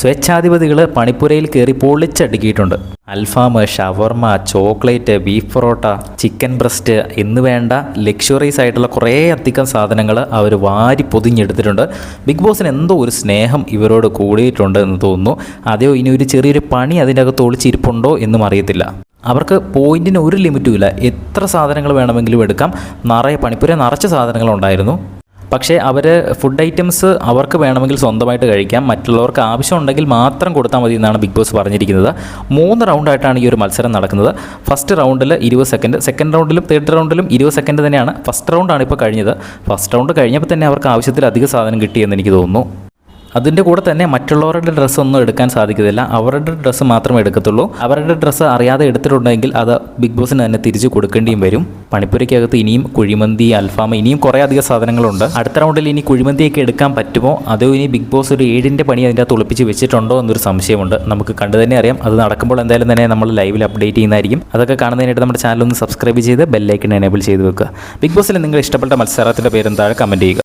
സ്വേച്ഛാധിപതികൾ പണിപ്പുരയിൽ കയറി പൊളിച്ചടുക്കിയിട്ടുണ്ട്. അൽഫാം, shawarma, chocolate, beef parotta, chicken breast എന്ന് വേണ്ട ലക്ഷറീസ് ആയിട്ടുള്ള കുറേ അധികം സാധനങ്ങൾ അവർ വാരി പൊതിഞ്ഞെടുത്തിട്ടുണ്ട്. ബിഗ് ബോസിന് എന്തോ ഒരു സ്നേഹം ഇവരോട് കൂടിയിട്ടുണ്ട് എന്ന് തോന്നുന്നു. അതെയോ ഇനി ഒരു ചെറിയൊരു പണി അതിൻ്റെ അകത്ത് ഒളിച്ചിരിപ്പുണ്ടോ എന്നും അറിയത്തില്ല. അവർക്ക് പോയിന്റിന് ഒരു ലിമിറ്റും ഇല്ല. എത്ര സാധനങ്ങൾ വേണമെങ്കിലും എടുക്കാം. പണിപ്പുര നിറച്ച സാധനങ്ങളുണ്ടായിരുന്നു. പക്ഷേ അവർ ഫുഡ് ഐറ്റംസ് അവർക്ക് വേണമെങ്കിൽ സ്വന്തമായിട്ട് കഴിക്കാം, മറ്റുള്ളവർക്ക് ആവശ്യമുണ്ടെങ്കിൽ മാത്രം കൊടുത്താൽ മതി എന്നാണ് ബിഗ് ബോസ് പറഞ്ഞിരിക്കുന്നത്. 3 റൗണ്ടായിട്ടാണ് ഈ ഒരു മത്സരം നടക്കുന്നത്. ഫസ്റ്റ് റൗണ്ടിൽ 20 സെക്കൻഡ്, സെക്കൻഡ് റൗണ്ടിലും തേർഡ് റൗണ്ടിലും 20 സെക്കൻഡ് തന്നെയാണ്. ഫസ്റ്റ് റൗണ്ടാണ് ഇപ്പോൾ കഴിഞ്ഞത്. ഫസ്റ്റ് റൗണ്ട് കഴിഞ്ഞപ്പോൾ തന്നെ അവർക്ക് ആവശ്യത്തിലധികം സാധനം കിട്ടിയെന്ന് എനിക്ക് തോന്നുന്നു. അതിൻ്റെ കൂടെ തന്നെ മറ്റുള്ളവരുടെ ഡ്രസ്സൊന്നും എടുക്കാൻ സാധിക്കത്തില്ല. അവരുടെ ഡ്രസ്സ് മാത്രമേ എടുക്കത്തുള്ളൂ. അവരുടെ ഡ്രസ്സ് അറിയാതെ എടുത്തിട്ടുണ്ടെങ്കിൽ അത് ബിഗ് ബോസിന് തന്നെ തിരിച്ചു കൊടുക്കേണ്ടിയും വരും. പണിപ്പുരയ്ക്കകത്ത് ഇനിയും കുഴിമന്തി, അൽഫാം, ഇനിയും കുറേ അധികം സാധനങ്ങളുണ്ട്. അടുത്ത റൗണ്ടിൽ ഇനി കുഴിമന്തിയൊക്കെ എടുക്കാൻ പറ്റുമോ, അതോ ഇനി ബിഗ് ബോസ് ഒരു 7ൻ്റെ പണി അതിൻ്റെ അകത്ത് ഒളിപ്പിച്ച് വെച്ചിട്ടുണ്ടോ എന്നൊരു സംശയമുണ്ട്. നമുക്ക് കണ്ടു തന്നെ അറിയാം. അത് നടക്കുമ്പോൾ എന്തായാലും തന്നെ നമ്മൾ ലൈവിൽ അപ്ഡേറ്റ് ചെയ്യുന്നതായിരിക്കും. അതൊക്കെ കാണുന്നതിനായിട്ട് നമ്മുടെ ചാനൽ ഒന്ന് സബ്സ്ക്രൈബ് ചെയ്ത് ബെല്ലൈക്കൺ എനേബിൾ ചെയ്ത് വെക്കുക. ബിഗ് ബോസിൽ നിങ്ങൾ ഇഷ്ടപ്പെട്ട മത്സരത്തിൻ്റെ പേരും താഴെ കമൻറ്റ് ചെയ്യുക.